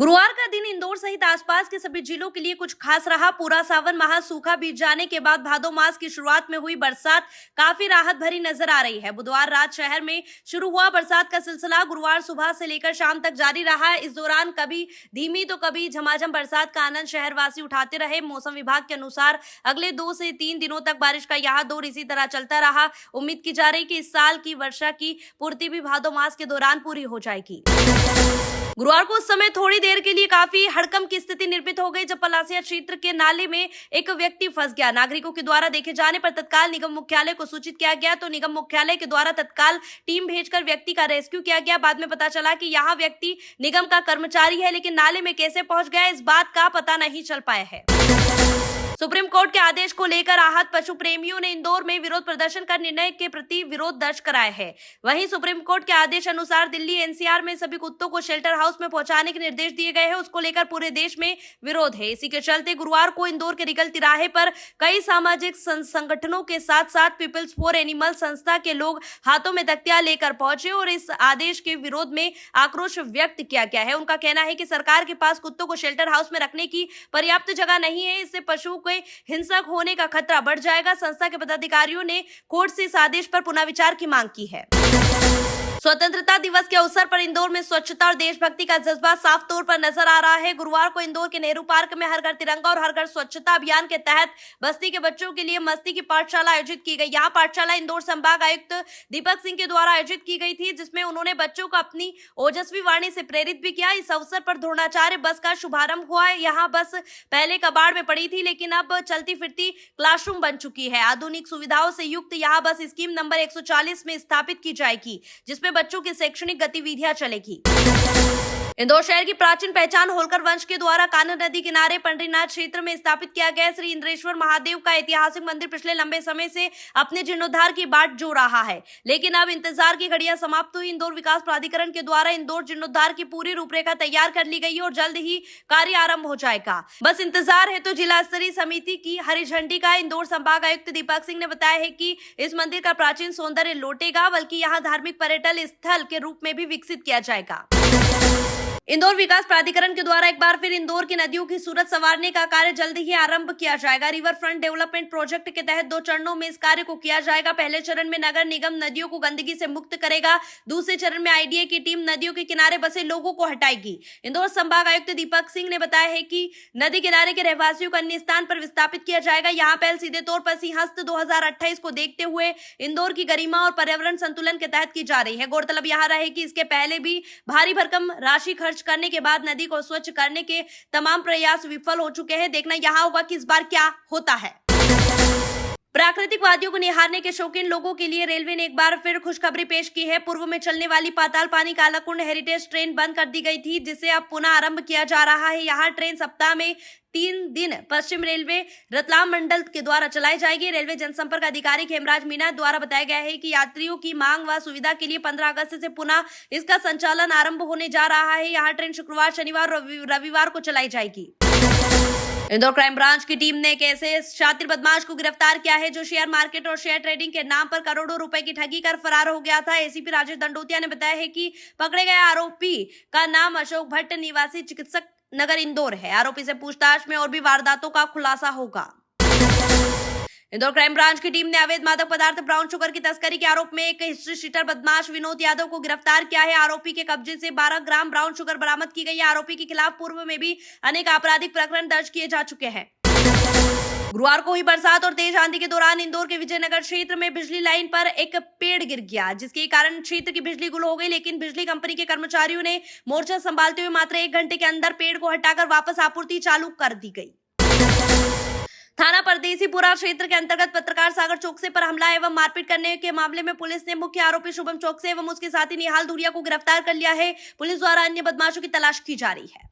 गुरुवार का दिन इंदौर सहित आसपास के सभी जिलों के लिए कुछ खास रहा। पूरा सावन माह सूखा बीत जाने के बाद भादो मास की शुरुआत में हुई बरसात काफी राहत भरी नजर आ रही है। बुधवार रात शहर में शुरू हुआ बरसात का सिलसिला गुरुवार सुबह से लेकर शाम तक जारी रहा। इस दौरान कभी धीमी तो कभी झमाझम बरसात का आनंद शहरवासी उठाते रहे। मौसम विभाग के अनुसार अगले 2 से 3 दिनों तक बारिश का यह दौर इसी तरह चलता रहा। उम्मीद की जा रही कि इस साल की वर्षा की पूर्ति भी भादो मास के दौरान पूरी हो जाएगी। गुरुवार को उस समय थोड़ी देर के लिए काफी हड़कंप की स्थिति निर्मित हो गई, जब पलासिया क्षेत्र के नाले में एक व्यक्ति फंस गया। नागरिकों के द्वारा देखे जाने पर तत्काल निगम मुख्यालय को सूचित किया गया, तो निगम मुख्यालय के द्वारा तत्काल टीम भेजकर व्यक्ति का रेस्क्यू किया गया। बाद में पता चला कि यह व्यक्ति निगम का कर्मचारी है, लेकिन नाले में कैसे पहुंच गया इस बात का पता नहीं चल पाया है। सुप्रीम कोर्ट के आदेश को लेकर आहत पशु प्रेमियों ने इंदौर में विरोध प्रदर्शन कर निर्णय के प्रति विरोध दर्ज कराया है। वहीं सुप्रीम कोर्ट के आदेश अनुसार दिल्ली एनसीआर में सभी कुत्तों को शेल्टर हाउस में पहुंचाने के निर्देश दिए गए हैं। उसको लेकर पूरे देश में विरोध है। इसी के चलते गुरुवार को इंदौर के रिगल तिराहे पर कई सामाजिक संगठनों के साथ साथ पीपल्स फॉर एनिमल संस्था के लोग हाथों में तख्तियां लेकर पहुंचे और इस आदेश के विरोध में आक्रोश व्यक्त किया गया है। उनका कहना है कि सरकार के पास कुत्तों को शेल्टर हाउस में रखने की पर्याप्त जगह नहीं है, इससे पशुओं को हिंसक होने का खतरा बढ़ जाएगा। संस्था के पदाधिकारियों ने कोर्ट से इस आदेश पर पुनः विचार की मांग की है। स्वतंत्रता दिवस के अवसर पर इंदौर में स्वच्छता और देशभक्ति का जज्बा साफ तौर पर नजर आ रहा है। गुरुवार को इंदौर के नेहरू पार्क में हर घर तिरंगा और हर घर स्वच्छता अभियान के तहत बस्ती के बच्चों के लिए मस्ती की पाठशाला आयोजित की गई। यह पाठशाला इंदौर संभाग आयुक्त दीपक सिंह के द्वारा आयोजित की गई थी, जिसमें उन्होंने बच्चों को अपनी ओजस्वी वाणी से प्रेरित भी किया। इस अवसर पर द्रोणाचार्य बस का शुभारंभ हुआ। यहाँ बस पहले कबाड़ में पड़ी थी, लेकिन अब चलती फिरती क्लासरूम बन चुकी है। आधुनिक सुविधाओं से युक्त यह बस स्कीम नंबर 140 में स्थापित की जाएगी, जिसमें बच्चों की शैक्षणिक गतिविधियां चलेगी। इंदौर शहर की प्राचीन पहचान होलकर वंश के द्वारा कान्हा नदी किनारे पंडरीनाथ क्षेत्र में स्थापित किया गया श्री इंद्रेश्वर महादेव का ऐतिहासिक मंदिर पिछले लंबे समय से अपने जीर्णोद्धार की बाट जो रहा है, लेकिन अब इंतजार की घड़ियां समाप्त हुई। इंदौर विकास प्राधिकरण के द्वारा इंदौर जीर्णोद्धार की पूरी रूपरेखा तैयार कर ली गई और जल्द ही कार्य आरंभ हो जाएगा। बस इंतजार है तो जिला स्तरीय समिति की हरी झंडी का। इंदौर संभाग आयुक्त दीपक सिंह ने बताया है कि इस मंदिर का प्राचीन सौंदर्य लौटेगा, बल्कि यहाँ धार्मिक पर्यटन स्थल के रूप में भी विकसित किया जाएगा। इंदौर विकास प्राधिकरण के द्वारा एक बार फिर इंदौर की नदियों की सूरत संवारने का कार्य जल्द ही आरंभ किया जाएगा। रिवर फ्रंट डेवलपमेंट प्रोजेक्ट के तहत 2 चरणों में इस कार्य को किया जाएगा। पहले चरण में नगर निगम नदियों को गंदगी से मुक्त करेगा। दूसरे चरण में आईडीए की टीम नदियों के किनारे बसे लोगों को हटाएगी। इंदौर संभाग आयुक्त दीपक सिंह ने बताया है कि नदी किनारे के रहवासियों को अन्य स्थान पर विस्थापित किया जाएगा। यहाँ पहल सीधे तौर पर सिंहस्थ 2028 को देखते हुए इंदौर की गरिमा और पर्यावरण संतुलन के तहत की जा रही है। गौरतलब यहाँ रहे कि इसके पहले भी भारी भरकम राशि खर्च करने के बाद नदी को स्वच्छ करने के तमाम प्रयास विफल हो चुके हैं। देखना यहां होगा कि इस बार क्या होता है। प्राकृतिक वादियों को निहारने के शौकीन लोगों के लिए रेलवे ने एक बार फिर खुशखबरी पेश की है। पूर्व में चलने वाली पाताल पानी कालाकुंड हेरिटेज ट्रेन बंद कर दी गई थी, जिसे अब पुनः आरंभ किया जा रहा है। यह ट्रेन सप्ताह में 3 दिन पश्चिम रेलवे रतलाम मंडल के द्वारा चलाई जाएगी। रेलवे जनसंपर्क अधिकारी खेमराज मीना द्वारा बताया गया है कि यात्रियों की मांग व सुविधा के लिए 15 अगस्त से पुनः इसका संचालन आरंभ होने जा रहा है। यह ट्रेन शुक्रवार, शनिवार और रविवार को चलाई जाएगी। इंदौर क्राइम ब्रांच की टीम ने एक ऐसे शातिर बदमाश को गिरफ्तार किया है जो शेयर मार्केट और शेयर ट्रेडिंग के नाम पर करोड़ों रुपए की ठगी कर फरार हो गया था। एसीपी राजेश दंडोतिया ने बताया है कि पकड़े गए आरोपी का नाम अशोक भट्ट निवासी चिकित्सक नगर इंदौर है। आरोपी से पूछताछ में और भी वारदातों का खुलासा होगा। इंदौर क्राइम ब्रांच की टीम ने अवैध मादक पदार्थ ब्राउन शुगर की तस्करी के आरोप में एक हिस्ट्री शीटर बदमाश विनोद यादव को गिरफ्तार किया है। आरोपी के कब्जे से 12 ग्राम ब्राउन शुगर बरामद की गई है। आरोपी के खिलाफ पूर्व में भी अनेक आपराधिक प्रकरण दर्ज किए जा चुके हैं। गुरुवार को हुई बरसात और तेज आंधी के दौरान इंदौर के विजयनगर क्षेत्र में बिजली लाइन पर एक पेड़ गिर गया, जिसके कारण क्षेत्र की बिजली गुल हो गई, लेकिन बिजली कंपनी के कर्मचारियों ने मोर्चा संभालते हुए मात्र 1 घंटे के अंदर पेड़ को हटाकर वापस आपूर्ति चालू कर दी गई। थाना परदेसीपुरा क्षेत्र के अंतर्गत पत्रकार सागर चौकसे पर हमला एवं मारपीट करने के मामले में पुलिस ने मुख्य आरोपी शुभम चौकसे एवं उसके साथी निहाल धुरिया को गिरफ्तार कर लिया है। पुलिस द्वारा अन्य बदमाशों की तलाश की जा रही है।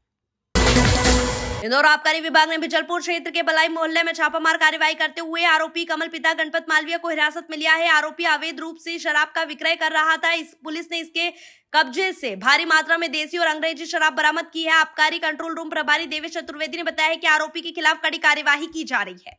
इंदौर आबकारी विभाग ने बिजलपुर क्षेत्र के बलाई मोहल्ले में छापामार कार्रवाई करते हुए आरोपी कमल पिता गणपत मालवीय को हिरासत में लिया है। आरोपी अवैध रूप से शराब का विक्रय कर रहा था। पुलिस ने इसके कब्जे से भारी मात्रा में देसी और अंग्रेजी शराब बरामद की है। आबकारी कंट्रोल रूम प्रभारी देवेश चतुर्वेदी ने बताया है कि आरोपी के खिलाफ कड़ी कार्यवाही की जा रही है।